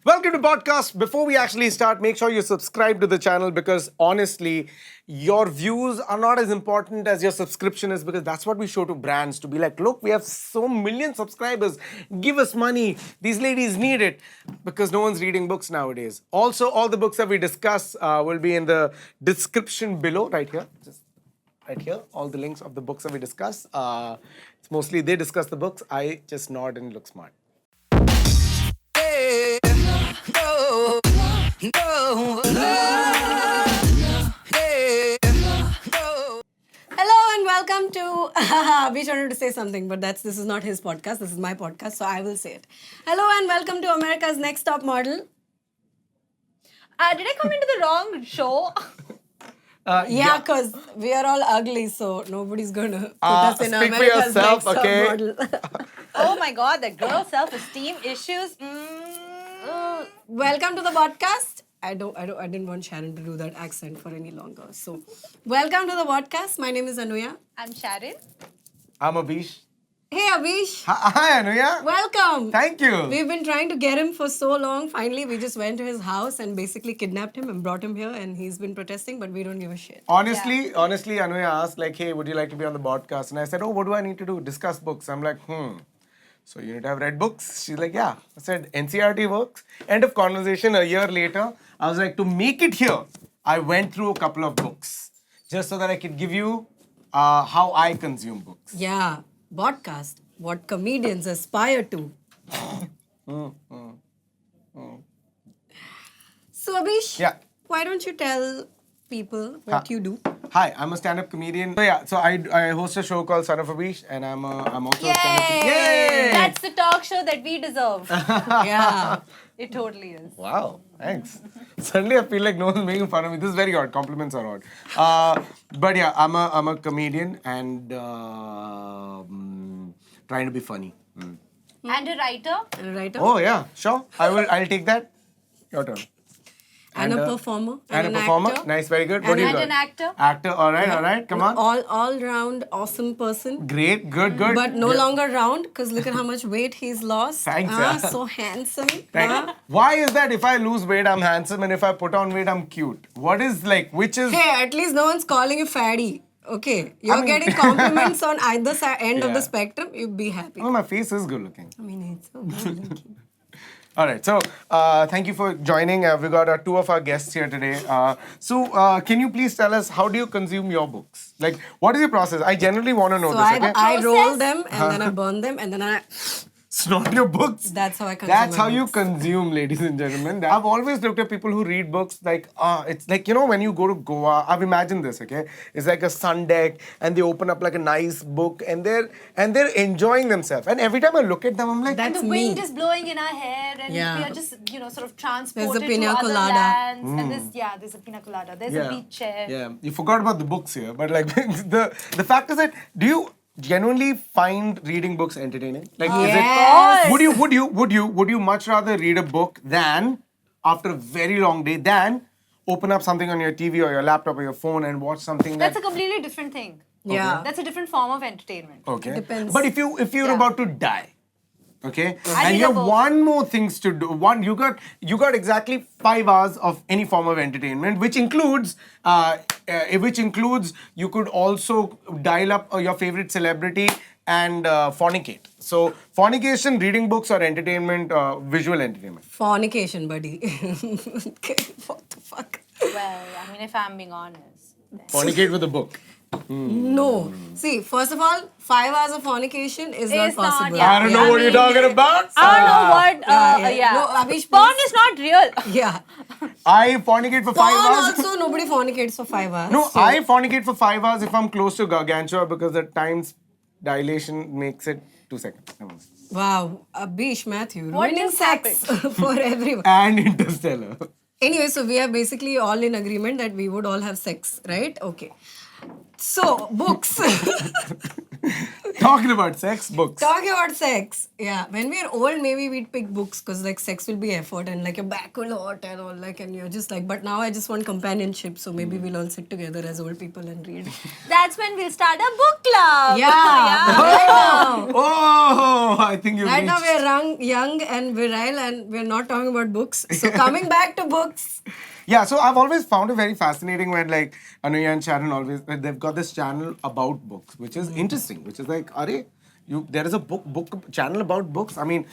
Welcome to BoTcast. Before we actually start, make sure you subscribe to the channel because honestly, your views are not as important as your subscription is because that's what we show to brands to be like, look, we have so million subscribers. Give us money. These ladies need it because no one's reading books nowadays. Also, all the books that we discuss will be in the description below, right here. Just right here, all the links of the books that we discuss. It's mostly they discuss the books. I just nod and look smart. Hello and welcome to. Abish wanted to say something, but this is not his podcast. This is my podcast, so I will say it. Hello and welcome to America's Next Top Model. Did I come into the wrong show? Yeah, because we are all ugly, so nobody's gonna put us in speak for America's yourself, Next okay? Top Model. Oh my god, the girl self-esteem issues. Welcome to the podcast. I didn't want Sharon to do that accent for any longer. So, welcome to the podcast. My name is Anuya. I'm Sharin. I'm Abish. Hey, Abish. Hi, Anuya. Welcome. Thank you. We've been trying to get him for so long. Finally, we just went to his house and basically kidnapped him and brought him here. And he's been protesting, but we don't give a shit. Honestly, Anuya asked like, hey, would you like to be on the podcast? And I said, oh, what do I need to do? Discuss books. I'm like, So you need to have read books? She's like, yeah. I said, NCRT works. End of conversation. A year later, I was like, to make it here, I went through a couple of books just so that I could give you how I consume books. Yeah, podcast. What comedians aspire to. So, Abish, Yeah. why don't you tell people what you do? Hi, I'm a stand-up comedian. So I host a show called Son of Abish, and I'm also a stand-up comedian. Yay! That's the talk show that we deserve. Yeah. It totally is. Wow, thanks. Suddenly I feel like no one's making fun of me. This is very odd. Compliments are odd. But yeah, I'm a comedian and trying to be funny. And a writer. And a writer. Oh yeah, sure. I'll take that. Your turn. And a performer. And a an performer. actor. Nice, very good. What do you And got? an actor. Actor. All right. Come on. All-round awesome person. Great. Good. But no longer round because look at how much weight he's lost. Thanks, yeah. So handsome. Right. Why is that? If I lose weight, I'm handsome, and if I put on weight, I'm cute. What is like? Which is? Hey, at least no one's calling you fatty. Okay, you're getting compliments on either end of the spectrum. You'd be happy. Oh, my face is good looking. I mean, it's so good looking. All right, so thank you for joining. We got two of our guests here today. So can you please tell us how do you consume your books? Like, what is your process? I generally want to know So this. Okay? I roll them and then I burn them and then I. Snort your books. That's how I consume. That's my how you books. consume, ladies and gentlemen. I've always looked at people who read books like, it's like, you know, when you go to Goa, I've imagined this, okay? It's like a sun deck and they open up like a nice book and they're enjoying themselves. And every time I look at them, I'm like, That's The me. wind is blowing in our hair and Yeah. we are just, sort of transported to pina other colada. lands. And there's a pina colada. There's a beach chair. Yeah, you forgot about the books here, but like the fact is that do you genuinely find reading books entertaining? Like, Yes. would you much rather read a book than after a very long day than open up something on your TV or your laptop or your phone and watch something That's a completely different thing. Yeah. That's a different form of entertainment. okay. Depends. But if you're about to die. Okay, I and read you a have book. one more things to do. You got exactly 5 hours of any form of entertainment, which includes you could also dial up your favorite celebrity and fornicate. So fornication, reading books, or entertainment, visual entertainment. Fornication, buddy. What the fuck? Well, I mean, if I'm being honest. then- Fornicate with a book. No. See, first of all, 5 hours of fornication is not It's not, possible. yeah. I don't know what you're talking about. I don't know what. yeah. No, Abish, Porn please. is not real. Yeah. I fornicate for 5 Porn hours. also, nobody fornicates for 5 hours. No, so- I fornicate for 5 hours if I'm close to Gargantua because the time's dilation makes it 2 seconds. Wow, Abish Mathew, What ruining just sex for everyone. And Interstellar. Anyway, so we are basically all in agreement that we would all have sex, right? Okay. So, books. Talking about sex, books. Talking about sex. Yeah. When we're old, maybe we'd pick books because like sex will be effort and like your back will hurt and all like and you're just like, but now I just want companionship. So maybe we'll all sit together as old people and read. That's when we'll start a book club. Yeah. Right now. Oh, I think you Right now reached. we're young and virile and we're not talking about books. So coming back to books. Yeah, so I've always found it very fascinating when like Anuya and Sharin always they've got this channel about books, which is interesting, which is like, there is a book channel about books. I mean,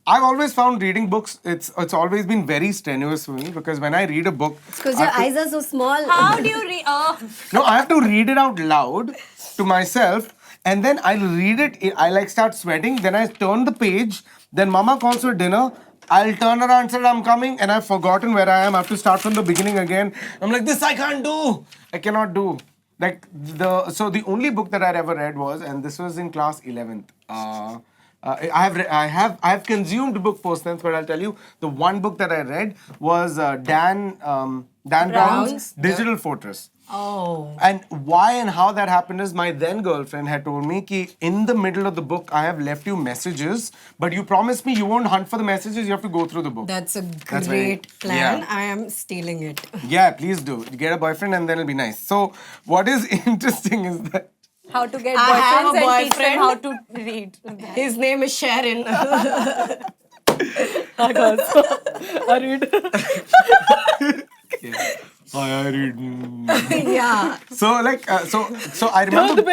I've always found reading books, it's always been very strenuous for me because when I read a book, It's because I your have to- eyes are so small. How do you read? Oh, No, I have to read it out loud to myself and then I'll read it. I like start sweating. Then I turn the page. Then mama calls for dinner. I'll turn around and say I'm coming and I've forgotten where I am. I have to start from the beginning again. I'm like, this I can't do. I cannot do. So the only book that I'd ever read was, and this was in class 11th. I have consumed book post tense, but I'll tell you the one book that I read was Dan Brown's Digital Fortress. Oh. And why and how that happened is my then girlfriend had told me ki in the middle of the book I have left you messages, but you promised me you won't hunt for the messages, you have to go through the book. That's a That's very- great plan. yeah. I am stealing it. Yeah, please do. Get a boyfriend and then it'll be nice. So what is interesting is that how to get I have a boyfriends and teach them boyfriend. how to read. His name is Sharin. I read. Yeah. So like so I remember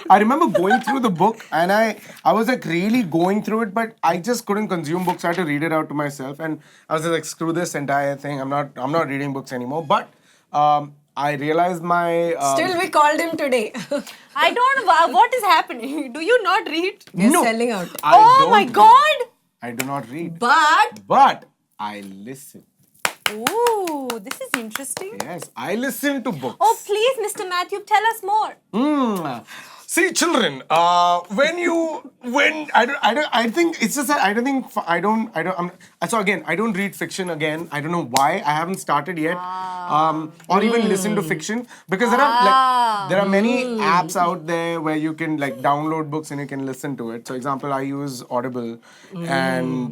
I remember going through the book and I was like really going through it, but I just couldn't consume books. I had to read it out to myself and I was just like, screw this entire thing. I'm not reading books anymore. But I realized my Still, we called him today. I don't know what is happening. Do you not read? We're No. selling out. I Oh don't my read. God! I do not read. But I listen. Ooh, this is interesting. Yes, I listen to books. Oh, please, Mr. Mathew, tell us more. See, children, I think it's just that so again, I don't read fiction again. I don't know why. I haven't started yet. Or even listen to fiction because there are many apps out there where you can like download books and you can listen to it. So, example, I use Audible and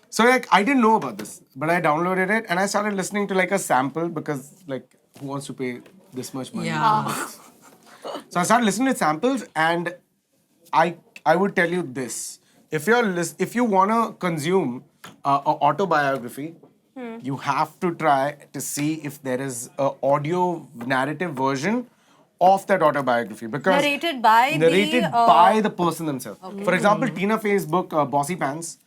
so like I didn't know about this, but I downloaded it and I started listening to like a sample because like who wants to pay this much money? yeah. So I started listening to samples, and I would tell you this: if you wanna consume an autobiography, you have to try to see if there is an audio narrative version of that autobiography because Narrated by by the person themselves. For example, Tina Fey's book Bossy Pants.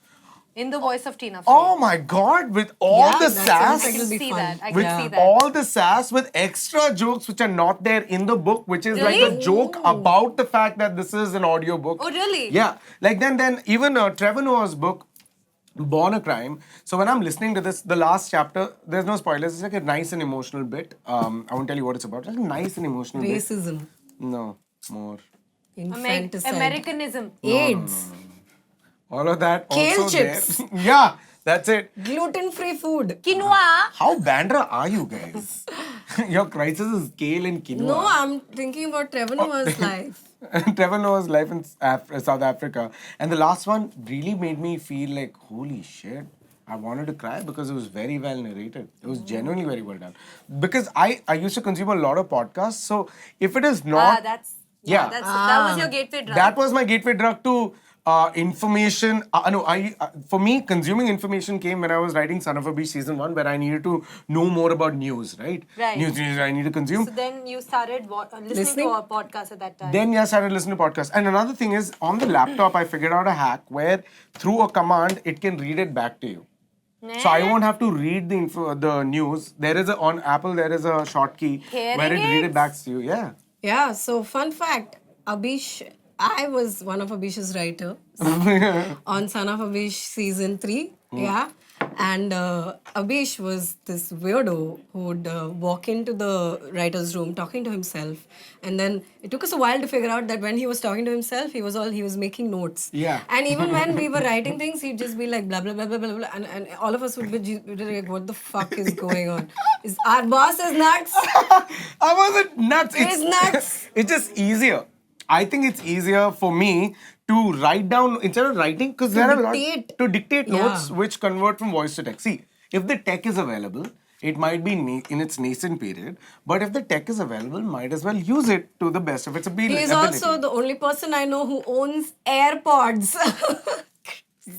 in the voice of Tina Fey. Oh my God! With all Yeah, the that sass. sounds I like can it'll be see fun. that. I With can see that. all the sass, with extra jokes which are not there in the book, which is like Really? a joke about the fact that this is an audio book. Oh, really? Yeah. Like then even Trevor Noah's book, Born a Crime. So when I'm listening to this, the last chapter, there's no spoilers. It's like a nice and emotional bit. I won't tell you what it's about. It's like a nice and emotional bit. Racism, No, more. infanticide, Americanism. AIDS, All of that Kale also chips. there. Yeah, that's it. gluten-free food. Quinoa. How Bandra are you guys? Your crisis is kale and quinoa. No, I'm thinking about Trevor Noah's life. Trevor Noah's life in South Africa. And the last one really made me feel like, holy shit. I wanted to cry because it was very well narrated. It was genuinely very well done. Because I used to consume a lot of podcasts. So if it is not... That was your gateway drug. That was my gateway drug to information. For me, consuming information came when I was writing Son of a Beach Season 1, where I needed to know more about news, right? Right. News I need to consume. So then you started listening to our podcast at that time. Then I started listening to podcasts. And another thing is, on the laptop, I figured out a hack where through a command, it can read it back to you. So I won't have to read the news. On Apple, there is a shortkey where it read it back to you. Yeah. Yeah, so fun fact, I was one of Abish's writers on Son of Abish season 3. Yeah. And Abish was this weirdo who would walk into the writer's room talking to himself. And then it took us a while to figure out that when he was talking to himself, he was making notes. Yeah. And even when we were writing things, he'd just be like blah, blah, blah, blah, blah, blah. And all of us would be like, what the fuck is going on? Our boss is nuts. I wasn't nuts. It's nuts. It's just easier. I think it's easier for me to write down instead of writing because there are a lot dictate. to dictate Yeah. notes which convert from voice to text. See, if the tech is available, it might be in its nascent period, but if the tech is available, might as well use it to the best of its ability. He is also the only person I know who owns AirPods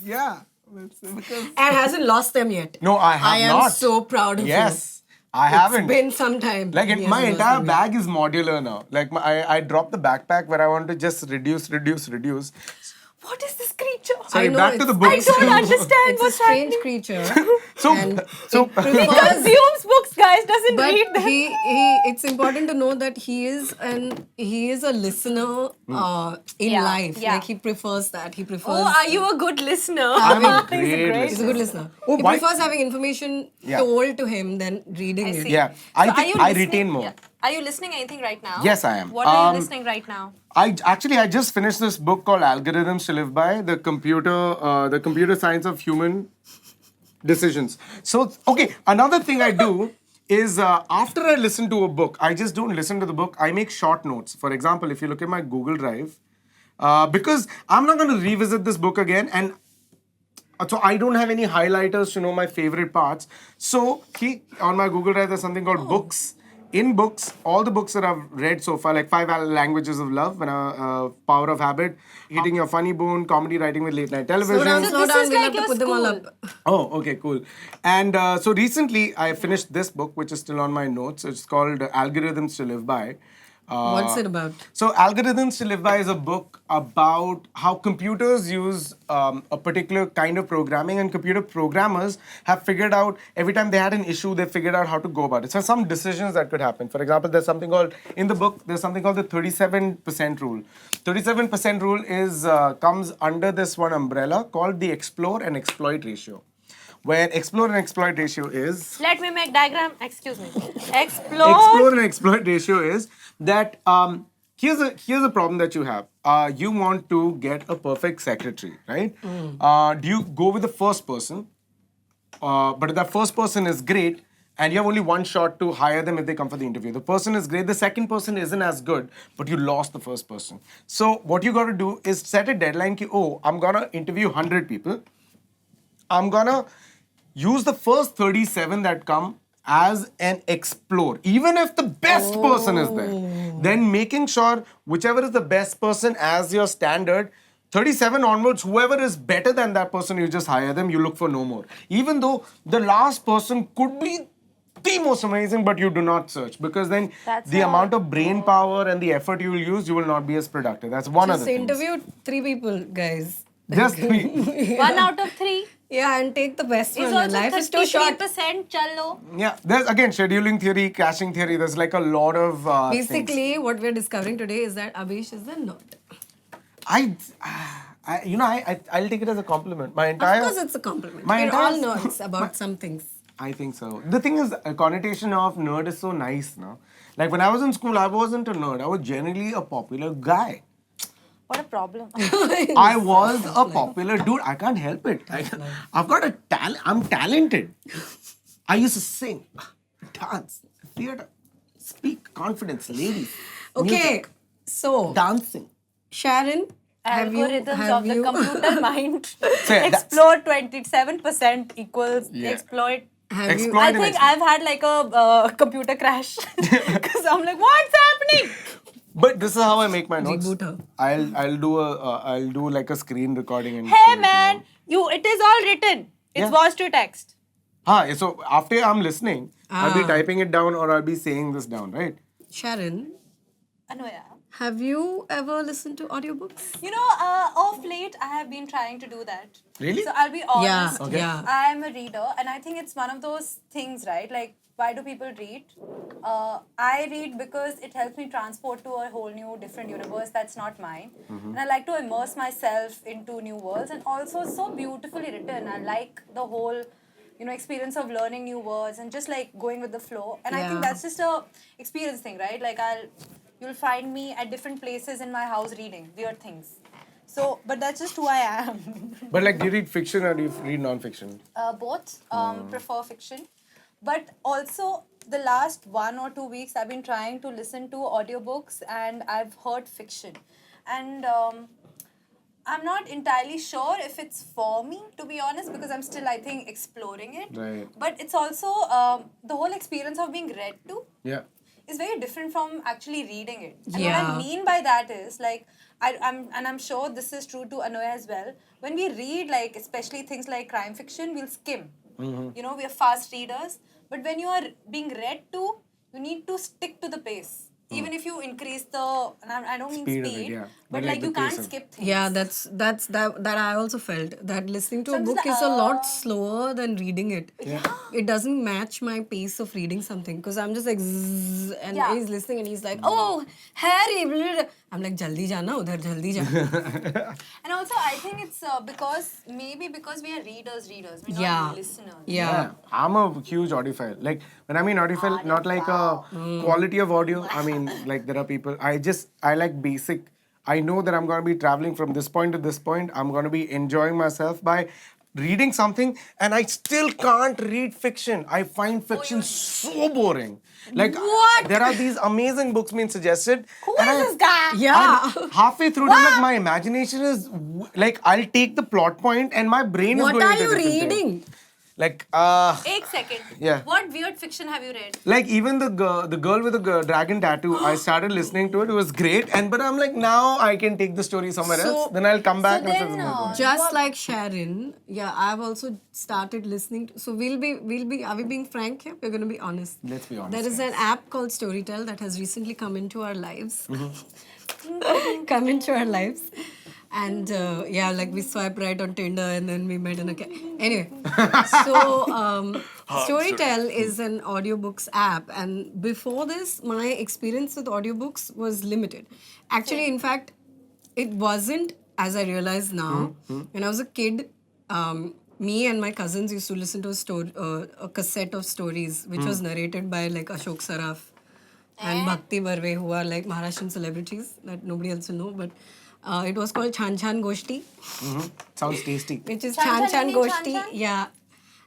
Yeah. Because and hasn't lost them yet. no, I have I am not. so proud of you. Yes, I haven't. It's been some time. Like He my hasn't entire lost them yet. bag is modular now. Like I dropped the backpack where I want to just reduce. What is this creature? Sorry, know, back to the it's- books. I don't understand It's what's a strange happening. creature. So- and so- it prefers- Consumes books, guys, doesn't but read them. it's important to know that he is a listener in Yeah, life. yeah. Like he prefers that. He prefers. Oh, are you a good listener? I'm a He's great He's a good listener. Oh, he why- prefers having information Yeah. told to him than reading I it. see. Yeah, So I are think you I listening- retain more. Yeah. Are you listening anything right now? Yes, I am. What are you listening right now? I just finished this book called Algorithms to Live By: the computer science of human decisions. So, okay, another thing I do is after I listen to a book, I just don't listen to the book. I make short notes. For example, if you look at my Google Drive, because I'm not going to revisit this book again, and so I don't have any highlighters to know my favorite parts. So on my Google Drive, there's something called books. In books, all the books that I've read so far, like 5 Languages of Love, Power of Habit, Eating Your Funny Bone, Comedy Writing with Late Night Television. Slow this down. is We'll like have to your put them all school. up. Oh, okay, cool. And so recently, I finished this book, which is still on my notes. It's called Algorithms to Live By. What's it about? So, Algorithms to Live By is a book about how computers use a particular kind of programming, and computer programmers have figured out, every time they had an issue, they figured out how to go about it. So, some decisions that could happen. For example, there's something called, in the book, there's something called the 37% rule. 37% rule is comes under this one umbrella called the explore and exploit ratio. Where explore and exploit ratio is... Let me make diagram. Excuse me. Explore. Explore and exploit ratio is that here's a problem that you have. You want to get a perfect secretary, right? Do you go with the first person? But if that first person is great, and you have only one shot to hire them if they come for the interview. The person is great, the second person isn't as good, but you lost the first person. So what you got to do is set a deadline. I'm gonna interview 100 people. I'm gonna use the first 37 that come as an explore, even if the best person is there. Then making sure whichever is the best person as your standard, 37 onwards, whoever is better than that person, you just hire them, you look for no more. Even though the last person could be the most amazing, but you do not search, because then the amount of brain power and the effort you will use, you will not be as productive. That's one Just other thing. interview 3 people, guys. Just 3. 1 out of 3. Yeah, and take the best Is one. also Life is too short. 33% chalo. Yeah, there's again scheduling theory, caching theory. There's like a lot of things. Basically, what we're discovering today is that Abish is a nerd. I'll take it as a compliment. My entire. Of course, it's a compliment. My We're entire- all nerds about some things. I think so. The thing is, a connotation of nerd is so nice, no? Like when I was in school, I wasn't a nerd. I was generally a popular guy. What a problem. I was a popular dude. I can't help it. I've got a talent. I'm talented. I used to sing, dance, theater, speak, confidence, ladies. Okay, music, so dancing. Sharin, Algorithms of the computer mind. yeah, Explore 27% equals exploit. have Exploit. you? I think I've had like a computer crash. Because I'm like, what's happening? But this is how I make my notes. Reboot her. I'll do like a screen recording and. Hey show it, man, it is all written. It's Yeah. voice to text. So after I'm listening, I'll be typing it down or I'll be saying this down, right? Sharin, Anuya. have you ever listened to audiobooks? Of late, I have been trying to do that. Really? So I'll be honest. Yeah. I'm a reader, and I think it's one of those things, right? Like, why do people read? I read because it helps me transport to a whole new, different universe that's not mine. And I like to immerse myself into new worlds, and also so beautifully written. I like the whole experience of learning new words and just like going with the flow. And I think Yeah. that's just a experience thing, right? Like you'll find me at different places in my house reading weird things. So, but that's just who I am. But like, do you read fiction or do you read non-fiction? Both. Prefer fiction, but also the last 1 or 2 weeks I've been trying to listen to audiobooks and I've heard fiction, and I'm not entirely sure if it's for me, to be honest, because I'm still, I think, exploring it. Right. But it's also the whole experience of being read to Yeah. is very different from actually reading it. And what Yeah. I mean by that is like I'm sure this is true to Anuya as well. When we read, like especially things like crime fiction, we'll skim. We are fast readers. But when you are being read to, you need to stick to the pace. Even if you increase the, and I don't mean Speed of it, speed, yeah. but But, like like, you the can't pace of- skip things. Yeah, that I also felt that listening to a Sometimes book the- is a lot slower than reading it. Yeah. It doesn't match my pace of reading something because I'm just like zzz, and Yeah. he's listening and he's like, oh Harry, blah, blah, blah." I'm like jaldi jana udhar jaldi ja. And also, I think it's because we are readers, we're Yeah. not listeners. Yeah. I'm a huge audiophile. Like, when I mean audiophile, not like a quality of audio. I mean, like, there are people, I like basic. I know that I'm going to be traveling from this point to this point. I'm going to be enjoying myself by reading something, and I still can't read fiction. I find fiction so boring. Like, What? there are these amazing books being suggested. Who and is I- this guy? Yeah. and halfway through, I'm like, my imagination is like, I'll take the plot point and my brain is What going are into you different thing. reading? Like, Eight second. Yeah. What weird fiction have you read? like even the girl with the dragon tattoo, I started listening to it. It was great, but I'm like, now I can take the story somewhere So- else. Then I'll come back so and then, it's not good. Just like Sharin, yeah, I've also started listening to, so are we being frank here? We're going to be honest. Let's be honest, There is an app called Storytel that has recently come into our lives. Come into our lives. And yeah, like we swipe right on Tinder and then we met in a Anyway, so Storytel is an audiobooks app, and before this, my experience with audiobooks was limited. Actually, in fact, it wasn't, as I realize now. When I was a kid, me and my cousins used to listen to a cassette of stories, which was narrated by like Ashok Saraf and Bhakti Barve, who are like Maharashtrian celebrities that nobody else will know. But it was called Chan Chan Gosti, Sounds tasty. which is Chan Chan Chan Chan meaning Chan Gosti. Chan? Yeah.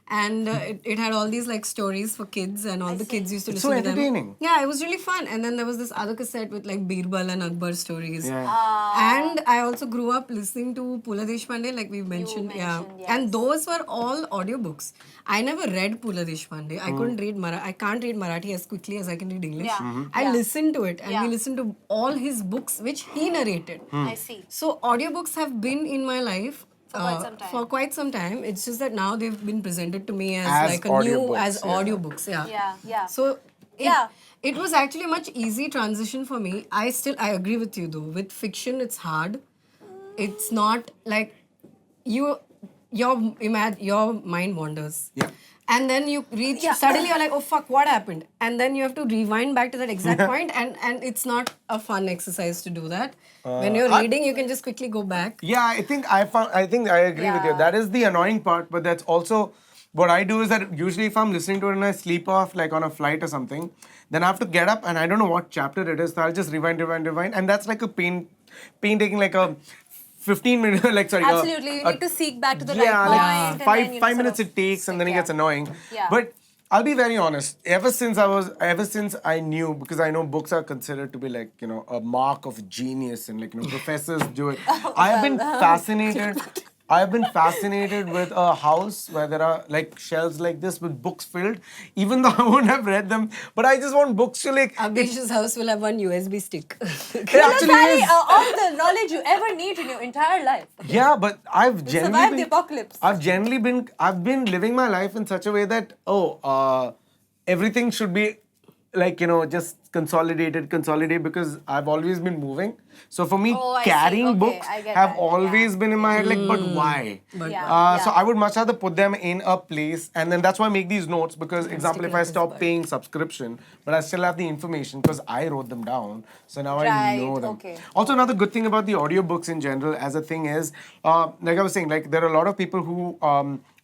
And it had all these like stories for kids, and all the kids used to It's listen so to them. entertaining. Yeah, it was really fun. And then there was this other cassette with like Birbal and Akbar stories. Yeah. And I also grew up listening to Pula Deshpande, like we mentioned. mentioned, yes. And those were all audiobooks. I never read Pula Deshpande. I couldn't read I can't read Marathi as quickly as I can read English. Yeah. I listened to it, and Yeah. we listened to all his books, which he narrated. I see. So audiobooks have been in my life quite some time. for quite some time. It's just that now they've been presented to me as like a audiobooks, new as yeah. audiobooks. Yeah. So Yeah. it was actually a much easy transition for me. I agree with you though. With fiction, it's hard. It's not like your mind wanders. Yeah. And then you reach, suddenly you're like, oh fuck, what happened? And then you have to rewind back to that exact point, and it's not a fun exercise to do that. When you're reading, you can just quickly go back. Yeah, I think I agree with you. Yeah. That is the annoying part, but that's also what I do is that usually if I'm listening to it and I sleep off like on a flight or something, then I have to get up and I don't know what chapter it is, so I'll just rewind, and that's like a painstaking like a 15 minutes, like sorry. Absolutely, you need to seek back to the right yeah, point. like and five then, five sort minutes of it takes, and then it stick, gets annoying. Yeah. But I'll be very honest. Ever since I knew, because I know books are considered to be like a mark of genius, and like professors do it. I've been fascinated. I've been fascinated with a house where there are like shelves like this with books filled, even though I wouldn't have read them. But I just want books to like. Abhish's house will have one USB stick. It actually Carry is. all the knowledge you ever need in your entire life. Yeah, but I've Survive generally the apocalypse. I've been living my life in such a way that everything should be like just consolidate because I've always been moving. So for me, Oh, I see. carrying Okay, books I get have that. always Yeah. been in my head. Like, but why? Yeah. So I would much rather put them in a place, and then that's why I make these notes. Because, example, if I stop paying subscription, but I still have the information because I wrote them down, so now I Right, know them. okay. Also, another good thing about the audiobooks in general as a thing is, like I was saying, like there are a lot of people who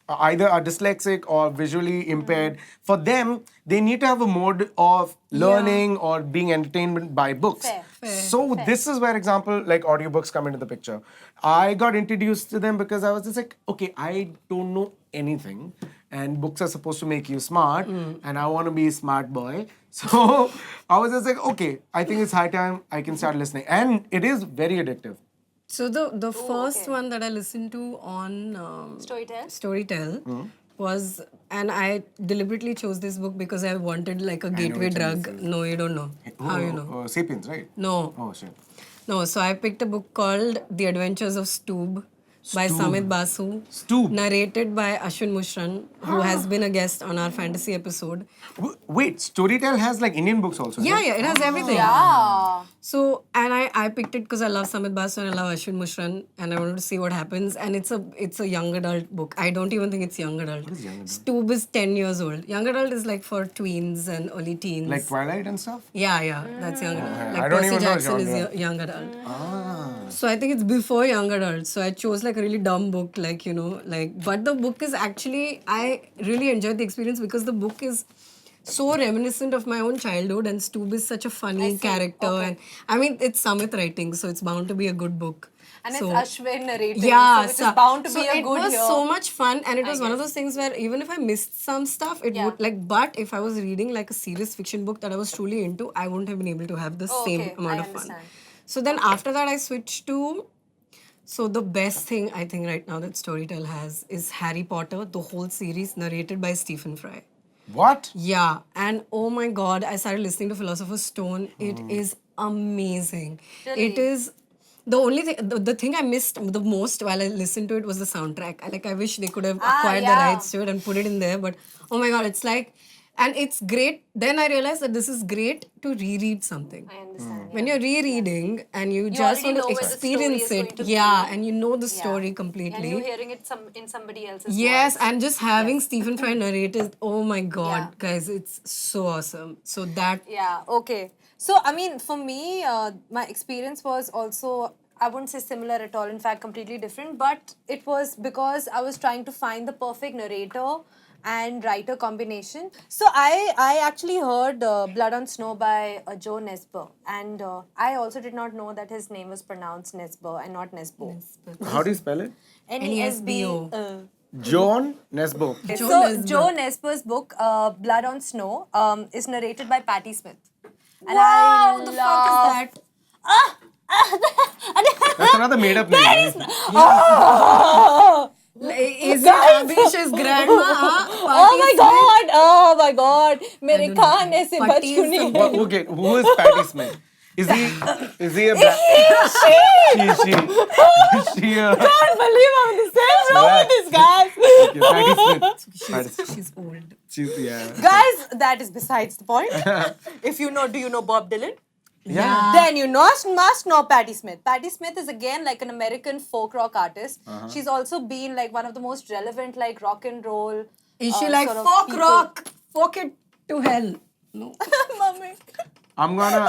either are dyslexic or visually impaired, for them, they need to have a mode of learning or being entertained by books. Fair. So this is where example like audiobooks come into the picture. I got introduced to them because I was just like, okay, I don't know anything, and books are supposed to make you smart, and I want to be a smart boy. So I was just like, okay, I think it's high time I can start listening, and it is very addictive. So the first okay. one that I listened to on Storytel? was, and I deliberately chose this book because I wanted like a gateway which one drug. this is. No, you don't know. How you know? Sapiens, right? No. Oh shit. No, so I picked a book called The Adventures of Stoob by Stoob. Samit Basu. Stoob. Narrated by Ashwin Mushran, who has been a guest on our fantasy episode. Wait, Storytel has like Indian books also. Yeah, right? yeah, it has everything. Yeah. So, and I picked it because I love Samit Basu and I love Ashwin Mushran, and I wanted to see what happens. And it's a young adult book. I don't even think it's young adult. What is young adult? Stoob is 10 years old. Young adult is like for tweens and early teens. Like Twilight and stuff? Yeah, that's young adult. Like I don't Percy even know Jackson genre. is young adult. Ah. So I think it's before young adult. So I chose like a really dumb book, like, but the book is actually, I really enjoyed the experience because the book is so reminiscent of my own childhood, and Stoob is such a funny character. Okay. And I mean, it's Samit writing, so it's bound to be a good book. And So- it's Ashwin narrating, yeah, so which is bound to be a it good was here. so much fun, and it was one of guess. those things where even if I missed some stuff, it would like. But if I was reading like a serious fiction book that I was truly into, I wouldn't have been able to have the same okay, amount I of fun. understand. So then after that, I switched to. So the best thing I think right now that Storytel has is Harry Potter, the whole series narrated by Stephen Fry. What? Yeah, and oh my god, I started listening to Philosopher's Stone. It is amazing. Really? It is the only thing. The thing I missed the most while I listened to it was the soundtrack. I wish they could have acquired the yeah. rights to it and put it in there. But oh my god, it's like, and it's great. Then I realized that this is great to reread something. I understand. When you're rereading and you just already want to know where the story experience is going it, to be. and you know the story completely. And you're hearing it in somebody else's Yes, voice. and just having Stephen Fry narrate is, oh my god, Yeah. guys, it's so awesome. So that, Yeah, okay. So, I mean, for me, my experience was also, I wouldn't say similar at all, in fact, completely different, but it was because I was trying to find the perfect narrator and writer combination. So, I actually heard Blood on Snow by Joe Nesbo, and I also did not know that his name was pronounced Nesbo and not Nesbo. How do you spell it? Nesbo. John Nesbo. So, Joe Nesbo's book, Blood on Snow, is narrated by Patti Smith. And wow, I the love... fuck is that? That's another made-up name. Is it Abish's grandma? Oh my god! मेरे कान ऐसे बच Patti क्यों is नहीं? What, okay, who is Patti Smith? Is he a she Can't believe I'm in the same room with this guys. Okay, Patti Smith. Patti Smith. She's old. Yeah. Guys, that is besides the point. If you know, do you know Bob Dylan? Yeah. Then you must know Patti Smith. Patti Smith is again like an American folk rock artist. She's also been like one of the most relevant like rock and roll. Is she like sort of folk people. rock? Fuck it to hell. No. Mommy. I'm gonna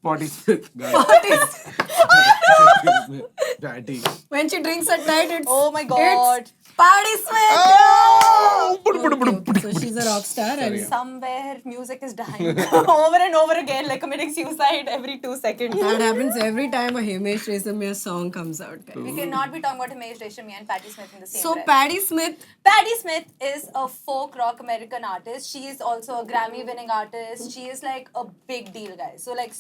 Patti Smith. Guys. Patti. When she drinks at night, it's Oh my god. It's Patti Smith. Oh! So she's a rock star, and Somewhere music is dying over and over again, like committing suicide every 2 seconds. that happens every time a Himesh Reshammiya song comes out, guys. We cannot be talking about Himesh Reshammiya and Patti Smith in the same So breath. Patti Smith, Patti Smith is a folk rock American artist. She is also a Grammy-winning artist. She is like a big deal, guys. So like,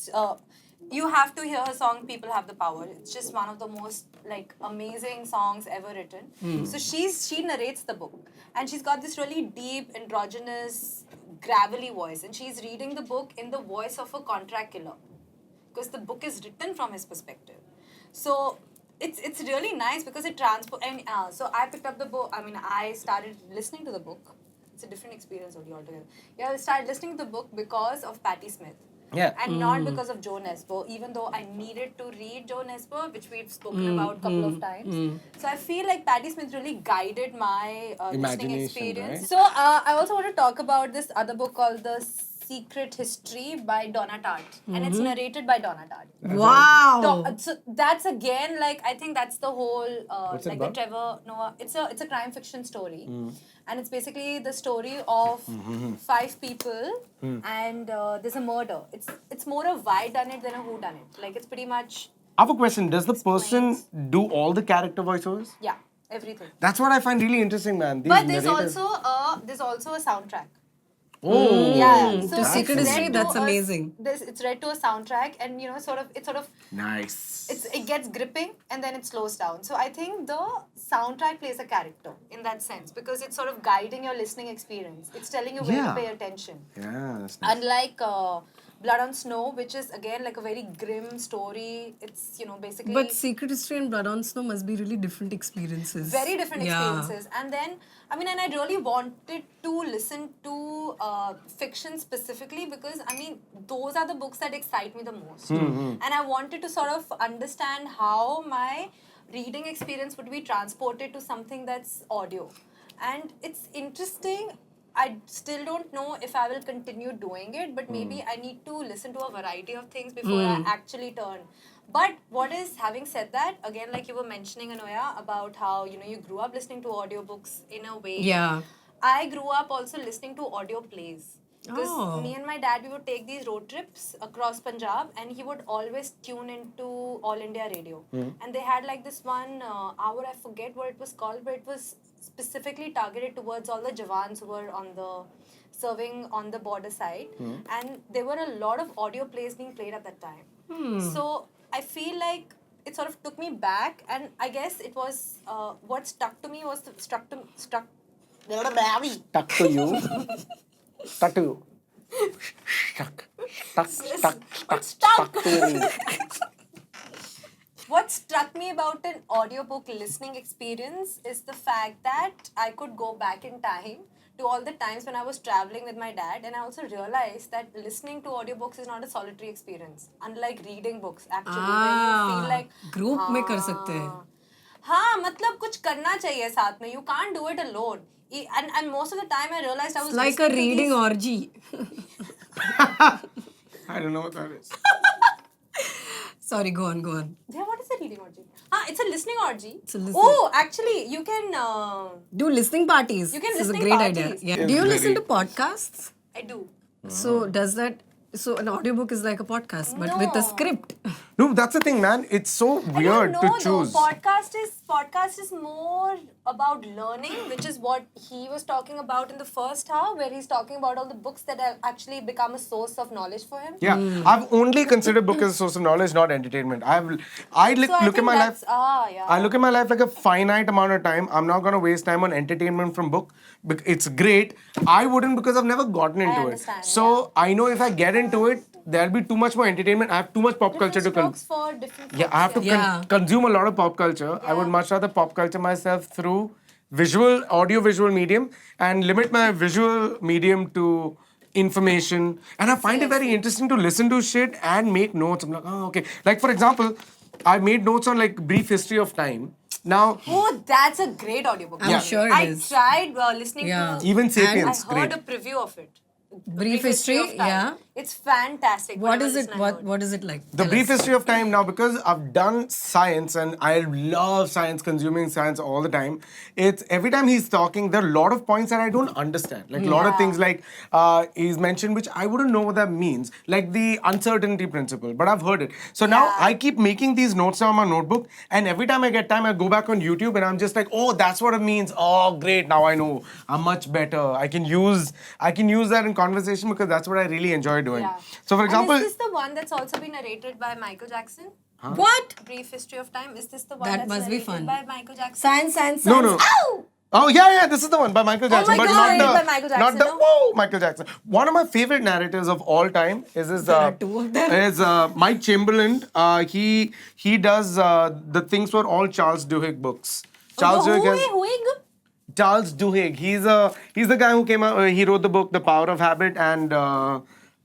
you have to hear her song "People Have the Power." It's just one of the most like amazing songs ever written. So she narrates the book, and she's got this really deep, androgynous, gravelly voice, and she's reading the book in the voice of a contract killer, because the book is written from his perspective. So it's really nice because it transport. And so I picked up the book. I mean, I started listening to the book. It's a different experience altogether. Yeah, I started listening to the book because of Patti Smith. Yeah. And not because of Joe Nesbo, even though I needed to read Joe Nesbo, which we've spoken about a couple of times. So I feel like Patti Smith really guided my listening Imagination, experience. right? So I also want to talk about this other book called The Secret History by Donna Tartt. And it's narrated by Donna Tartt. Wow. So that's again like I think that's the whole What's it like the about? Trevor Noah. It's a crime fiction story, and it's basically the story of 5 people, and there's a murder. It's more a why done it than a who done it. Like it's pretty much I have a question. Does the person Explains. do all the character voiceovers? yeah everything. That's what I find really interesting, man. These But there's narrators- also a soundtrack. Oh, Yeah, so To it's Secret read History, to that's a- amazing. It's read to a soundtrack, and it's sort of nice. it gets gripping and then it slows down. So I think the soundtrack plays a character in that sense because it's sort of guiding your listening experience. It's telling you where Yeah. to pay attention. Yeah, that's nice. Unlike Blood on Snow, which is again like a very grim story. It's basically But Secret History and Blood on Snow must be really different experiences. very different Yeah. experiences. And then and I really wanted to listen to fiction specifically because those are the books that excite me the most. And I wanted to sort of understand how my reading experience would be transported to something that's audio. And it's interesting. I still don't know if I will continue doing it, but maybe I need to listen to a variety of things before I actually turn. But having said that, again, like you were mentioning, Anuya, about how, you grew up listening to audiobooks in a way. Yeah. I grew up also listening to audio plays. Because Oh. me and my dad, we would take these road trips across Punjab and he would always tune into All India Radio. And they had like this one hour, I forget what it was called, but it was specifically targeted towards all the Jawans who were serving on the border side. And there were a lot of audio plays being played at that time. So I feel like it sort of took me back, and I guess it was what stuck to me was stuck. Stuck to you. Stuck to you. Stuck to you. What struck me about an audiobook listening experience is the fact that I could go back in time to all the times when I was traveling with my dad, and I also realized that listening to audiobooks is not a solitary experience, unlike reading books actually, where you feel like group में कर सकते हैं. हाँ मतलब कुछ करना चाहिए साथ में. You can't do it alone. And most of the time I realized I was It's like a listening to reading these- orgy. I don't know what that is. Sorry, go on. Yeah, what is a reading orgy? It's a listening orgy. It's a listening- Oh, actually, you can. Do listening parties. You can This is a listening great idea. parties. Yeah. It's Do you listen very- to podcasts? I do. So does that? So an audiobook is like a podcast, but with a No. script. No, that's the thing, man. It's so I weird don't to know choose. though. Podcast is more about learning, which is what he was talking about in the first half, where he's talking about all the books that have actually become a source of knowledge for him. Yeah, I've only considered book as a source of knowledge, not entertainment. I So look I at think my life. that's- yeah. I look at my life like a finite amount of time. I'm not gonna waste time on entertainment from book. It's great. I wouldn't because I've never gotten into it. understand, So I know if I get into it, there'll be too much more entertainment. I have too much pop culture to Different strokes for different Yeah, I have to folks, Yeah. consume a lot of pop culture. I would much rather pop culture myself through audio-visual medium and limit my visual medium to information. And I find it very interesting to listen to shit and make notes. I'm like, oh, okay. Like, for example, I made notes on like brief history of time. Now, Oh, that's a great audiobook. I'm sure it I is. tried listening Yeah. to. even I Sapiens, heard great. a preview of it. Brief history, of Time. yeah. It's fantastic. What whatever is it? listen I heard. What is it like? The Tell brief us. history of time now, because I've done science and I love science, consuming science all the time. It's every time he's talking, there are a lot of points that I don't understand. Like a lot of things like he's mentioned, which I wouldn't know what that means. Like the uncertainty principle, but I've heard it. So now I keep making these notes down on my notebook, and every time I get time, I go back on YouTube and I'm just like, oh, that's what it means. Oh, great! Now I know. I'm much better. I can use that in conversation because that's what I really enjoy doing. Yeah. So, for example. And is this the one that's also been narrated by Michael Jackson? What? Brief History of Time. Is this the one That that's must be narrated fun. by Michael Jackson? Science. No. Ow! Oh yeah, this is the one by Michael Jackson, my but God, not the by Michael not Jackson, the no? whoa Michael Jackson. One of my favorite narrators of all time is his. are two of them. Is Mike Chamberlain. He does the things for all Charles Duhigg books. Charles Duhigg has- Charles Duhigg. He's the guy who came out. He wrote the book The Power of Habit and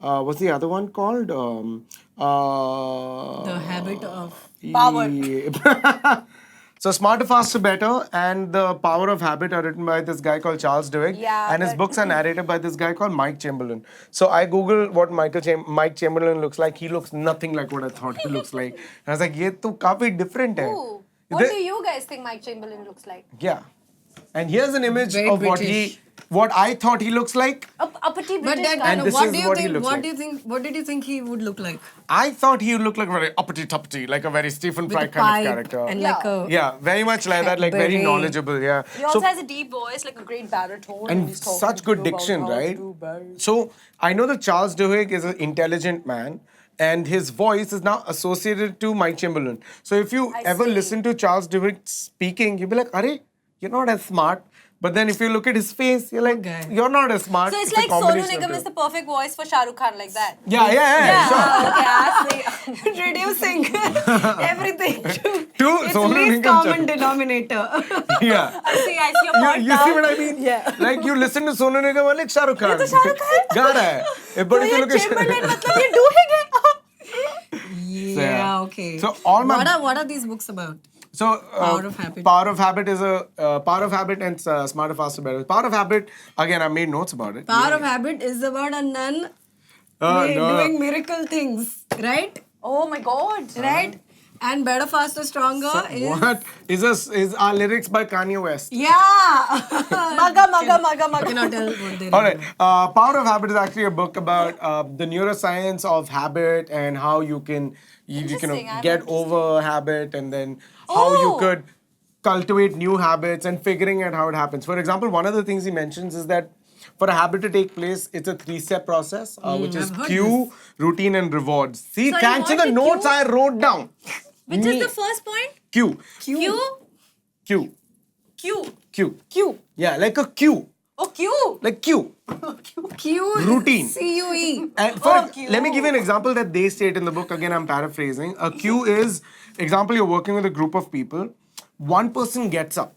what's the other one called? The habit of Power. So Smarter, Faster, Better and The Power of Habit are written by this guy called Charles Duhigg. Yeah, and his but- books are narrated by this guy called Mike Chamberlain. So I googled what Mike Chamberlain looks like. He looks nothing like what I thought he looks like. And I was like, ye to kafi different hai. Ooh. What do you guys think Mike Chamberlain looks like? Yeah. And here's an image Very of British. what I thought he looks like. Uppity But British then, guy. And this what is do you what he think? looks What like. do you think? What did you think he would look like? I thought he would look like very uppity-tuppity, like a very Stephen Fry With a kind pipe of character. and Yeah. like a Yeah, very much like that, like very Beret. knowledgeable, yeah. He also has a deep voice, like a great baritone. And he's talking such to good you about diction, how to right? do baritone. So I know that Charles Duhigg is an intelligent man, and his voice is now associated to Mike Chamberlain. So if you I ever see. listen to Charles Duhigg speaking, you'll be like, "Arey, you're not as smart." But then if you look at his face, you're like, Okay. "You're not as smart." So it's a like Sonu combination of Nigam two. is the perfect voice for Shah Rukh Khan, like that. Yeah, sure. Okay, I see. reducing everything to To its Sonu least Nigam common chal- denominator. Yeah. I see your point You see now. what I mean? Yeah. Like you listen to Sonu Nigam and like Shah Rukh Khan. तो Shah Rukh Khan? गा रहा है. But if you look at Chamberlain मतलब ये Duhigg है. Yeah, okay. So all my- what are these books about? So, Power of Habit. Power of Habit is Power of Habit and Smarter, Faster, Better. Power of Habit, again, I made notes about it. Power of Habit is about a nun No. doing miracle things, right? Oh my God. Right? And Better, Faster, Stronger is... What? Is our lyrics by Kanye West? Yeah! Maga. Cannot tell what they All right. Power of Habit is actually a book about the neuroscience of habit and how you can Interesting, I'm get interested. over habit and then how you Oh. could cultivate new habits and figuring out how it happens. For example, one of the things he mentions is that for a habit to take place, it's a 3-step process, which is I've heard cue, routine, and rewards. See, Sorry, thanks to what the the notes cue? I wrote down. Which is the first point? Cue, Q. cue, Q. cue. Q. Yeah, like a cue, Oh, Q. like cue. Q Routine. CUE. And let me give you an example that they state in the book. Again, I'm paraphrasing. A cue is, example, you're working with a group of people. One person gets up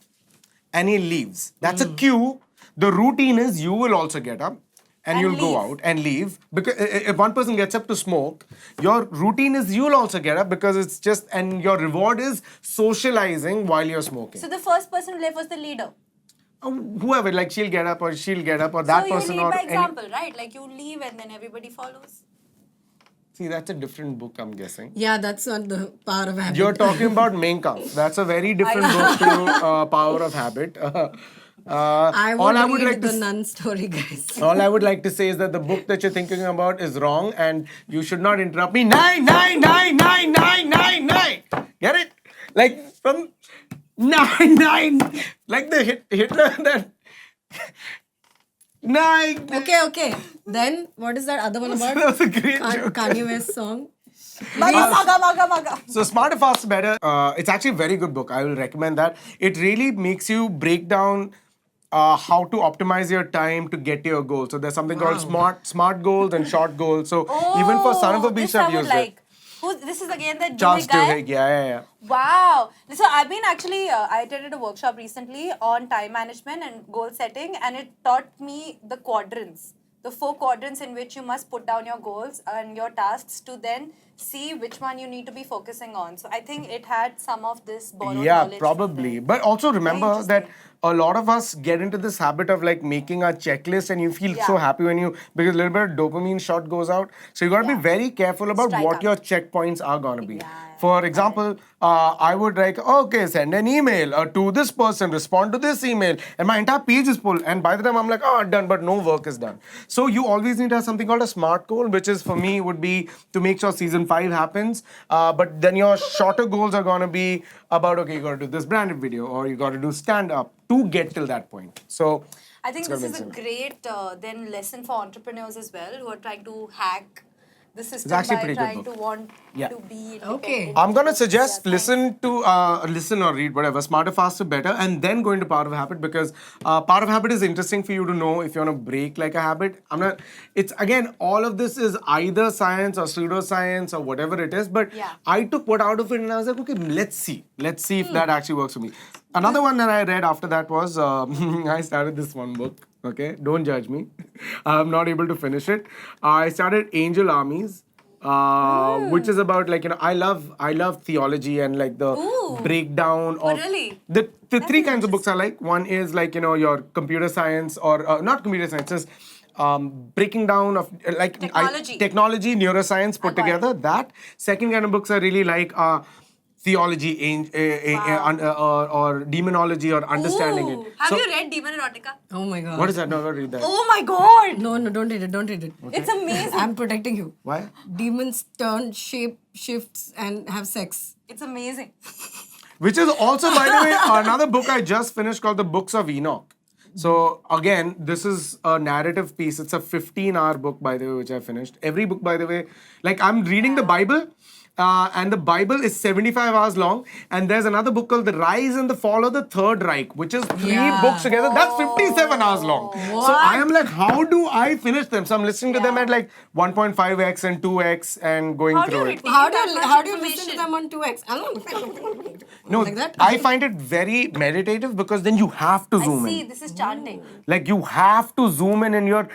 and he leaves. That's a cue. The routine is you will also get up and you'll go leave. out and leave. Because if one person gets up to smoke, your routine is you'll also get up because it's just, and your reward is socializing while you're smoking. So the first person who left was the leader. Whoever, like she'll get up or that So you person lead or by any- example, right? Like you leave and then everybody follows. See, that's a different book, I'm guessing. Yeah, that's not the Power of Habit. You're talking about Mein Kampf. That's a very different book to Power of Habit. I would all I read would like the to nun story, guys. all I would like to say is that the book that you're thinking about is wrong, and you should not interrupt me. Nine. Get it? Like from 9. Like the Hitler that 9. Okay. Then, what is that other one about? That was a great joke. Kanye West song. Maga. So Smarter, Faster, Better. It's actually a very good book. I will recommend that. It really makes you break down how to optimize your time to get to your goal. So there's something called smart goals and short goals. So even for Son of a this Bitch, I I've would used like. it. This is again the Charles Duhigg guy. Duhigg, yeah. Wow. So I've been actually, I attended a workshop recently on time management and goal setting, and it taught me the quadrants, the 4 quadrants in which you must put down your goals and your tasks to then see which one you need to be focusing on. So I think it had some of this borrowed Yeah, knowledge from probably. there. But also remember that interesting. a lot of us get into this habit of like making a checklist, and you feel so Yeah. happy when you, because a little bit of dopamine shot goes out. So you got to be very careful about Strike what up. your checkpoints are going to be. Yeah, For example, I would like, okay, send an email to this person, respond to this email, and my entire page is full. And by the time I'm like, oh, done, but no work is done. So you always need to have something called a SMART goal, which is for me would be to make sure season 5 happens. But then your shorter goals are going to be about, okay, you got to do this branded video or you got to do stand up to get till that point. So I think it's this gonna is make a great then lesson for entrepreneurs as well who are trying to hack the system actually a by pretty good trying book. to want Yeah. to be Okay. independent. I'm gonna suggest Yeah, listen or read whatever, Smarter, Faster, Better, and then go into Power of Habit, because Power of Habit is interesting for you to know if you want to break like a habit. It's again, all of this is either science or pseudoscience or whatever it is, but Yeah. I took what out of it and I was like, okay, let's see if that actually works for me. Another one that I read after that was I started this one book. Okay, don't judge me. I'm not able to finish it. I started Angel Armies. which is about like, I love theology and like the Ooh. breakdown Oh, of really? the three kinds of books I like. One is like, your computer science or not computer science, is breaking down of like technology, neuroscience put got it. together. That second kind of books I really like are theology or demonology or understanding Ooh. it. Have So- you read Demon Erotica? Oh my god. What is that? No, not read that. Oh my god! No, don't read it. Don't read it. It's amazing. I'm protecting you. Why? Demons turn shape shifts and have sex. It's amazing. Which is also, by the way, another book I just finished called The Books of Enoch. So again, this is a narrative piece. It's a 15-hour book, by the way, which I finished. Every book, by the way, like I'm reading the Bible, and the Bible is 75 hours long. And there's another book called The Rise and the Fall of the Third Reich, which is 3 books together. That's 57 hours long. So I am like, how do I finish them? So I'm listening to them at like 1.5x and 2x and going How do you through it. retain How that do you much listen to information? them on 2x? No, like that? I find it very meditative because then you have to zoom See, in. this is chanting. Like you have to zoom in your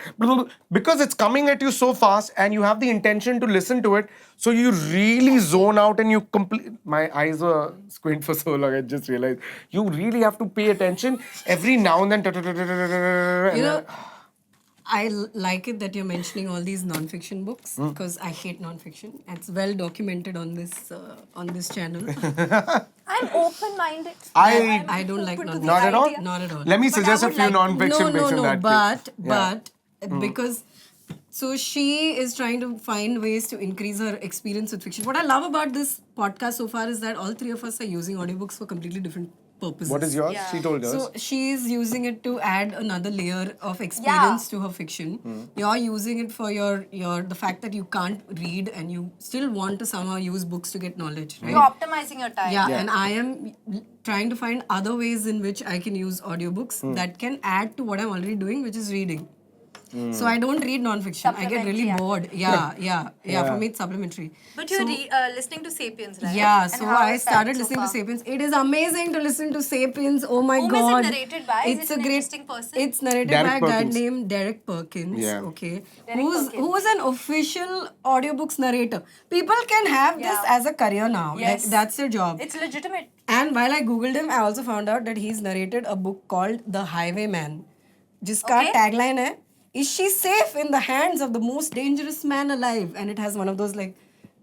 because it's coming at you so fast and you have the intention to listen to it. So you really zone out and you complete. My eyes were squint for so long. I just realized you really have to pay attention every now and then. You know, I like it that you're mentioning all these non-fiction books because I hate non-fiction. It's well documented on this channel. I'm open-minded. I don't like Open to non-fiction. the Not at all? idea. Not at all. Let me But I suggest a would few like- non-fiction books in that case. But because so she is trying to find ways to increase her experience with fiction. What I love about this podcast so far is that all three of us are using audiobooks for completely different purposes. What is yours? Yeah. She told us. So she's using it to add another layer of experience to her fiction. You're using it for your the fact that you can't read and you still want to somehow use books to get knowledge, right? You're optimizing your time. Yeah, and I am trying to find other ways in which I can use audiobooks that can add to what I'm already doing, which is reading. So I don't read non-fiction. I get really Supplementary, bored. Yeah. For me, it's supplementary. But you're listening to Sapiens, right? Yeah, And so how I is that started so listening far? to Sapiens. It is amazing to listen to Sapiens. Oh my Whom god. is it narrated by? Is It's it a an great interesting person? It's narrated Derek by a guy Perkins. named Derek Perkins. Yeah. Okay. Derek Perkins. Who's an official audiobooks narrator. People can have this Yeah. as a career now. Yes. Like that's your job. It's legitimate. And while I googled him, I also found out that he's narrated a book called The Highwayman. जिसका Okay. tagline है, is she safe in the hands of the most dangerous man alive? And it has one of those like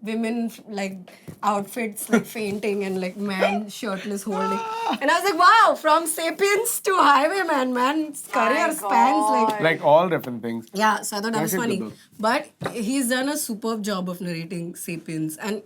women like outfits like fainting and like man shirtless holding. And I was like, wow, from Sapiens to Highwayman, man's career My spans like. Like all different things. Yeah, so I thought that was That's a good funny. book. But he's done a superb job of narrating Sapiens. And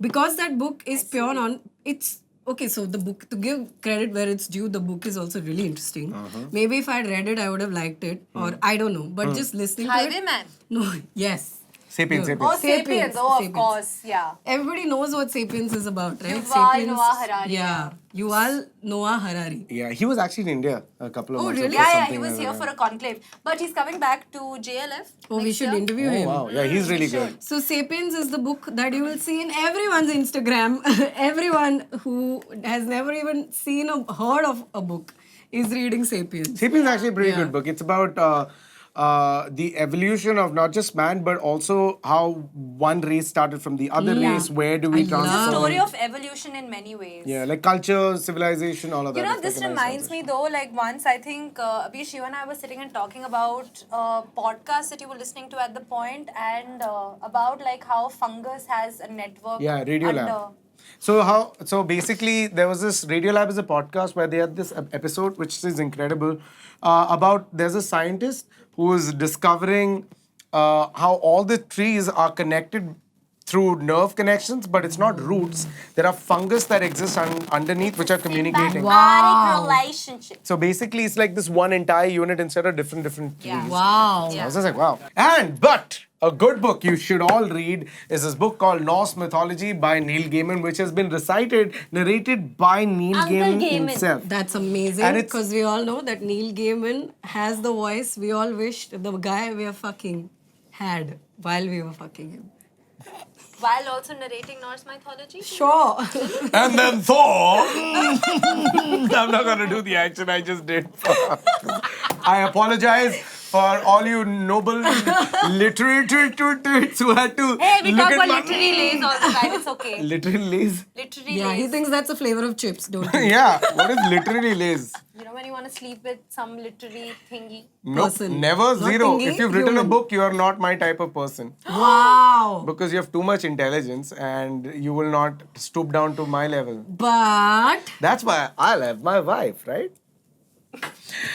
because that book is pure on, it's okay, so the book, to give credit where it's due, the book is also really interesting. Maybe if I'd read it, I would have liked it. Or I don't know. But just listening to it. Highwayman. No, yes. Sapiens, Yeah. Sapiens. Oh, Sapiens. Oh, of Sapiens. course. Yeah. Everybody knows what Sapiens is about, right? Yuval Noah Harari. Yeah. Yuval Noah Harari. Yeah, he was actually in India a couple of months really? ago. Yeah, something he was like here that. for a conclave. But he's coming back to JLF. Oh, we next should year. interview Oh, him. wow. Yeah, he's really good. So Sapiens is the book that you will see in everyone's Instagram. Everyone who has never even seen or heard of a book is reading Sapiens. Sapiens is actually a pretty Yeah. good book. It's about the evolution of not just man, but also how one race started from the other race. Where do we I love- transform? Story of evolution in many ways. Yeah, like culture, civilization, all of that. You know, It's this like a nice reminds me though, like once I think Abish, you and I were sitting and talking about a podcast that you were listening to at the point and about like how fungus has a network. Yeah, Radiolab. under- So basically there was this Radiolab is a podcast where they had this episode which is incredible about there's a scientist who is discovering how all the trees are connected through nerve connections, but it's not roots. There are fungus that exist underneath which are communicating. Symbiotic relationship. So basically it's like this one entire unit instead of different trees. Yeah. Wow. I was just like, wow. But a good book you should all read is this book called Norse Mythology by Neil Gaiman, which has been narrated by Neil Uncle Gaiman Gaiman. himself. That's amazing And it's- because we all know that Neil Gaiman has the voice we all wished the guy we are fucking had while we were fucking him. While also narrating Norse mythology. Sure. And then Thor. I'm not going to do the action I just did. I apologize. For all you noble literators who had to Hey, we look talk at about my- literary lays all the time. It's okay. Literary lays? Literary Yeah, he lays. thinks that's a flavor of chips, don't you? Yeah, what is literary lays? You know when you want to sleep with some literary thingy? Nope, Person. never, Not zero. thingy, If you've written a human. book, you are not my type of person. Wow. Because you have too much intelligence and you will not stoop down to my level. But That's why I love my wife, right?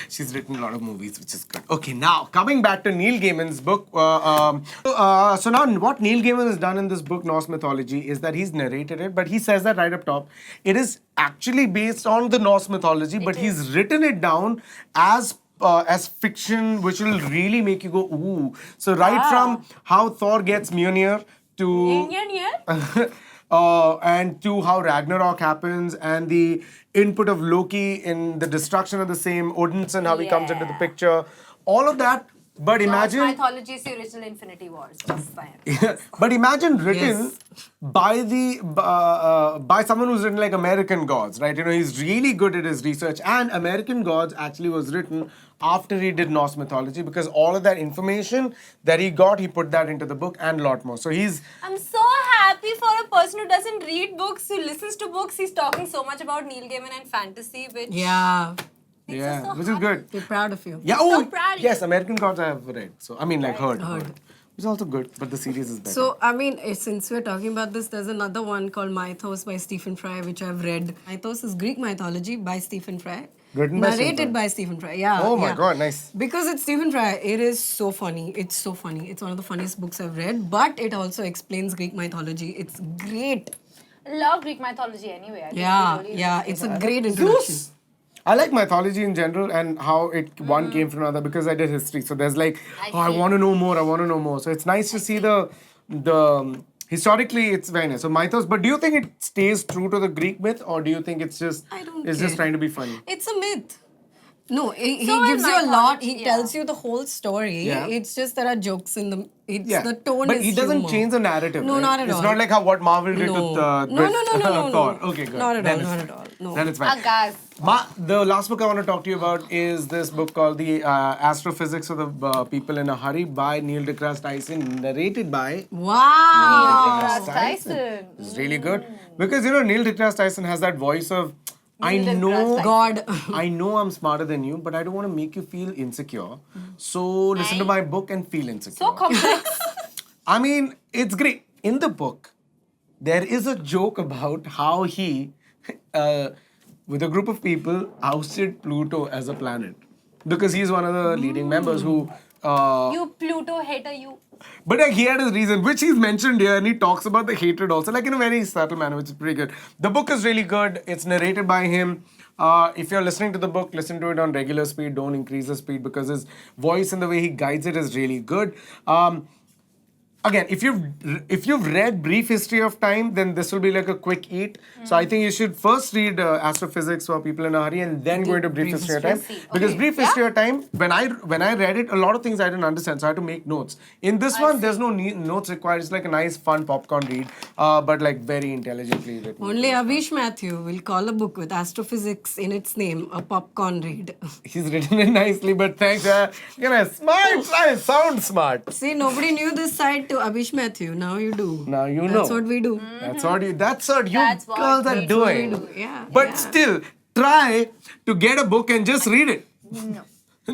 She's written a lot of movies, which is good. Okay, now coming back to Neil Gaiman's book. So now what Neil Gaiman has done in this book, Norse Mythology, is that he's narrated it, but he says that right up top. It is actually based on the Norse mythology, but he's written it down as fiction, which will really make you go, ooh. So right from how Thor gets Mjolnir to... and to how Ragnarok happens and the input of Loki in the destruction of the same, Odinson, how he comes into the picture, all of that. But imagine... Norse mythology is the original Infinity Wars. Just fine. But imagine written Yes. by someone who's written like American Gods, right? You know, he's really good at his research. And American Gods actually was written after he did Norse mythology because all of that information that he got, he put that into the book and a lot more. So he's... I'm so happy for a person who doesn't read books, who listens to books. He's talking so much about Neil Gaiman and fantasy, which yeah, makes us so which is happy. good. we're proud of you. Yeah, so proud of you. yes, American Gods I have read. So, I mean, like heard. Which is also good, but the series is better. So, I mean, since we're talking about this, there's another one called Mythos by Stephen Fry, which I've read. Mythos is Greek mythology by Stephen Fry. Written by Stephen Narrated Fry. by Stephen Fry, yeah. Oh my yeah. God, nice. Because it's Stephen Fry, it is so funny. It's so funny. It's one of the funniest books I've read, but it also explains Greek mythology. It's great. I love Greek mythology anyway. I think Yeah, we really yeah. It's a great introduction. Zeus. I like mythology in general and how it one came from another because I did history. So there's like, I see. want to know more. I want to know more. So it's nice to see the historically it's very nice. So mythos. But do you think it stays true to the Greek myth, or do you think it's just I don't it's just care. trying to be funny? It's a myth. No, he So gives is you a lot. He mythology, tells you the whole story. Yeah. It's just there are jokes in the. It's Yeah, the tone but is he doesn't humor. change the narrative. No, right? not at all. It's not like how what Marvel did No. with, No, Thor. no. Okay, good. Not at Then all, it's not fine. at all. No. Then it's fine. Agas. The last book I want to talk to you about is this book called The Astrophysics of the People in a Hurry by Neil deGrasse Tyson, narrated by Wow. deGrasse Tyson. It's really good. Because, you know, Neil deGrasse Tyson has that voice of, I Neil deGrasse know, Tyson. God. I know I'm smarter than you, but I don't want to make you feel insecure. So listen to my book and feel insecure. So complex. I mean, it's great. In the book, there is a joke about how he, with a group of people, ousted Pluto as a planet. Because he's one of the leading members who... You Pluto hater, you. But like, he had his reason, which he's mentioned here, and he talks about the hatred also, like in a very subtle manner, which is pretty good. The book is really good. It's narrated by him. If you're listening to the book, listen to it on regular speed. Don't increase the speed because his voice and the way he guides it is really good. Again, if you've read Brief History of Time, then this will be like a quick eat. So I think you should first read Astrophysics for People in a Hurry and then go into Brief History of Time. Because Brief History of Time, when I read it, a lot of things I didn't understand, so I had to make notes. In this one, there's no notes required. It's like a nice, fun popcorn read, but like very intelligently written. Only Abish Mathew will call a book with astrophysics in its name a popcorn read. He's written it nicely, but thanks. Smart. I sound smart. See, nobody knew this side to Abish Mathew. Now you do. Now you know. That's what we do. That's what you That's what girls are we doing. do, yeah, But yeah. still, try to get a book and just read it. No.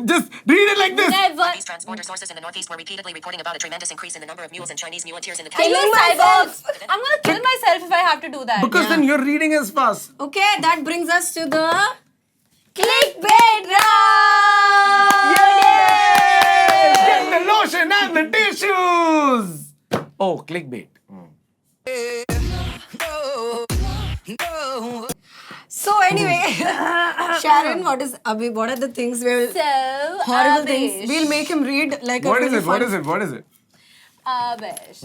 Just read it like this. Never. These transporter sources in the Northeast were repeatedly reporting about a tremendous increase in the number of mules and Chinese muleteers in the Killing capital. myself. I'm gonna kill myself if I have to do that. Because then you're reading as fast. Okay, that brings us to the clickbait round. Get the lotion and the tissues. Oh, clickbait. So anyway, Sharon, what are the things we'll So, horrible Abish. things we'll make him read like a What is really it? What fun- is it? What is it? Abish.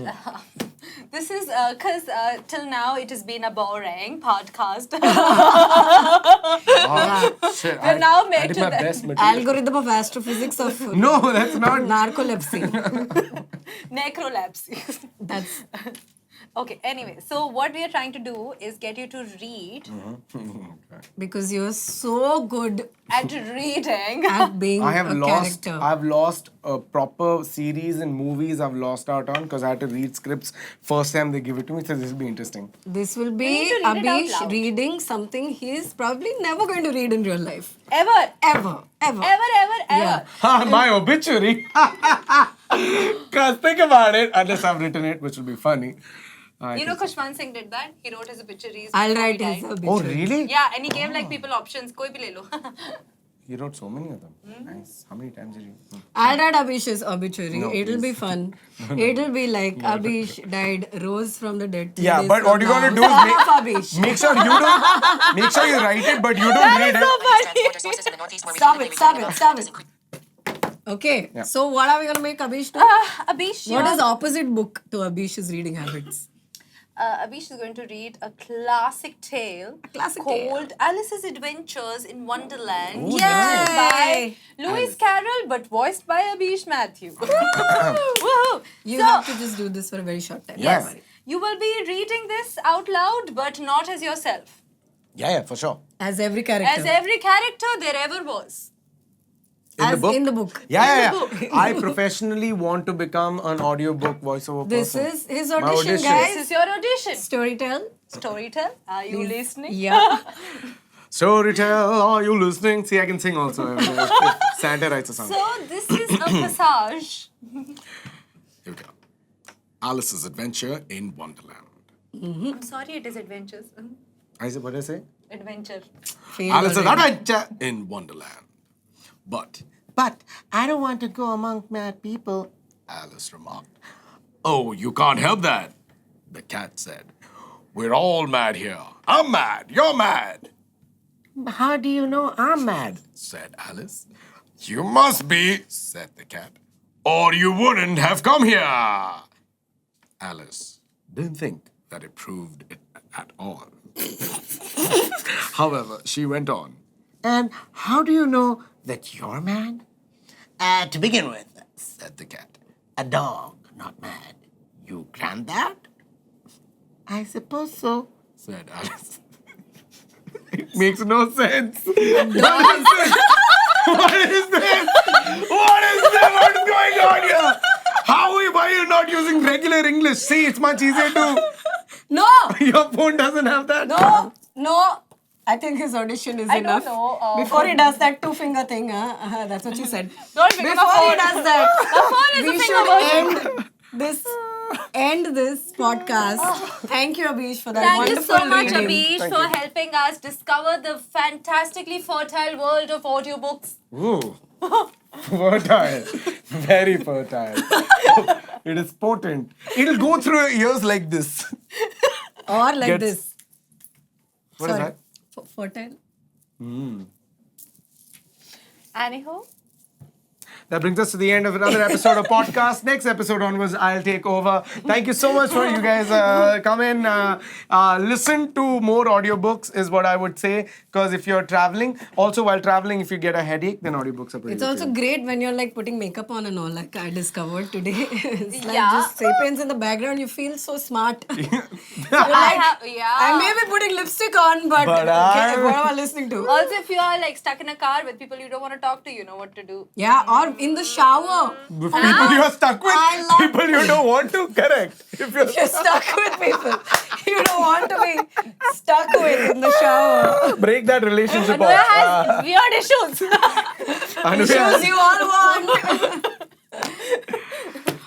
This is because till now it has been a boring podcast. Shit, We're now made I did to my the best material. algorithm of astrophysics of No, that's not. narcolepsy. necrolepsy. That's Okay, anyway, so what we are trying to do is get you to read Because you're so good at reading. at being I have a lost. character. I've lost a proper series and movies. I've lost out on because I had to read scripts first time they give it to me. So this will be interesting. This will need be to read it out Abish loud. reading something he's probably never going to read in real life. Ever. Ever. Ever. My obituary. Because think about it. Unless I've written it, which will be funny. You know, Khushwant Singh did that. He wrote his obituaries. I'll before he write his died. obituary. Oh really? Yeah, and he gave like people options. Koi bhi le lo. He wrote so many of them. Nice. How many times did you? I'll write Abish's obituary. No, It'll be please. fun. It'll be like Abish died, rose from the dead. 3 Yeah, days but from what you gotta now. do is Son of Abish. make sure you don't. Make sure you write it, but you don't read it. Transporter sources in the Northeast were Stop repeatedly it, stop reporting it, about stop it. Okay, so what are we gonna make Abish do? Abish, What is the opposite book to Abish's reading habits? Abish is going to read a classic tale classic tale. called Alice's Adventures in Wonderland. Ooh, Written by Yay! Lewis Carroll, but voiced by Abish Mathew. Woohoo! You So, have to just do this for a very short time. Yeah. Don't worry. you will be reading this out loud, but not as yourself. Yeah, for sure. As every character. As every character there ever was. In the book. Yeah. I professionally want to become an audiobook voiceover This person. is his My audition, audition. guys. This is your audition. Storytel. Storytel, are you listening? Yeah. Storytel, are you listening? See, I can sing also if Santa writes a song. So this is a passage. Here we go. Alice's Adventure in Wonderland. I'm sorry, it is adventures. What did I say? Adventure. Failed Alice's already. Adventure in Wonderland. But I don't want to go among mad people, Alice remarked. Oh, you can't help that, the cat said. We're all mad here. I'm mad. You're mad. How do you know I'm mad? Said Alice. You must be, said the cat. Or you wouldn't have come here. Alice didn't think that it proved it at all. However, she went on. And how do you know that you're mad? To begin with, said the cat. A dog, not mad. You grant that? I suppose so, said Alice. It makes no sense. What is this? What is this? What is this? What is going on here? Why are you not using regular English? See, it's much easier to... No! Your phone doesn't have that. No! I think his audition is I enough. don't know. Before he does that two-finger thing, that's what she said. Don't pick up Before a he phone. does that, phone is we a should end this podcast. Thank you, Abish, for that Thank you wonderful so much, reading. Abish, Thank for you. helping us discover the fantastically fertile world of audiobooks. Ooh. Fertile. Very fertile. It is potent. It'll go through your ears like this. Or like Gets- this. What is Sorry. that? Fertile. Anyhow, That brings us to the end of another episode of podcast. Next episode onwards, I'll take over. Thank you so much for you guys come in. Listen to more audiobooks is what I would say. Because if you're traveling, also while traveling, if you get a headache, then audiobooks are pretty It's good also for you. great when you're like putting makeup on and all, like I discovered today. It's like Yeah. just sapiens in the background, you feel so smart. You're like, I may be putting lipstick on, but But okay, I- what am I listening to? also if you are like stuck in a car with people you don't want to talk to, you know what to do. Yeah, or in the shower. The people you're stuck with, I love- people you don't want to, correct. If you're You're stuck with people you don't want to be stuck with in the shower. break that relationship Anuya off. has weird issues. Issues you all want.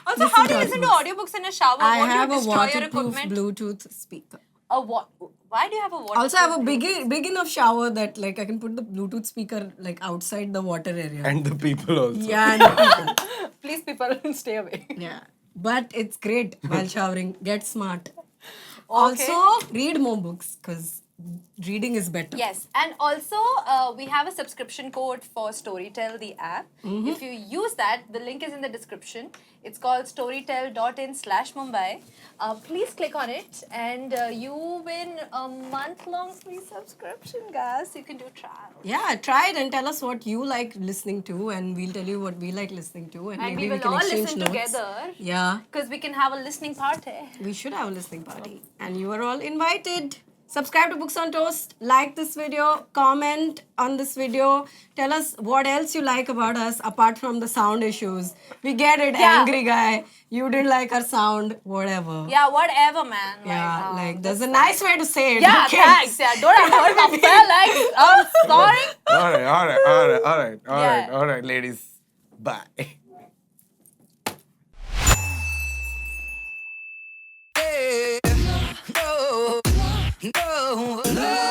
Also, how do you listen to audiobooks in a shower? I Won't have you a destroy your waterproof equipment? Bluetooth speaker. Why do you have a waterproof? Also, I have a big enough shower that like I can put the Bluetooth speaker like outside the water area. And the people also. Yeah, and the people. Please, people, stay away. Yeah. But it's great while showering. Get smart. Okay. Also, read more books because reading is better. Yes, and also we have a subscription code for Storytel, the app. If you use that, the link is in the description. It's called storytel.in/Mumbai. Please click on it and you win a month-long free subscription, guys. You can do trial. Yeah, try it and tell us what you like listening to, and we'll tell you what we like listening to, and And maybe we will can all exchange listen notes. together. Yeah, Because we can have a listening party. we should have a listening party, and you are all invited. Subscribe to Books on Toast, like this video, comment on this video, tell us what else you like about us apart from the sound issues. We get it, Yeah. angry guy. You didn't like our sound, whatever. Yeah, whatever, man. Yeah, like there's a nice way to say it. yeah, Who cares? thanks. Yeah, don't I hurt my feelings? I'm sorry. All right, ladies. Bye. No, no, no.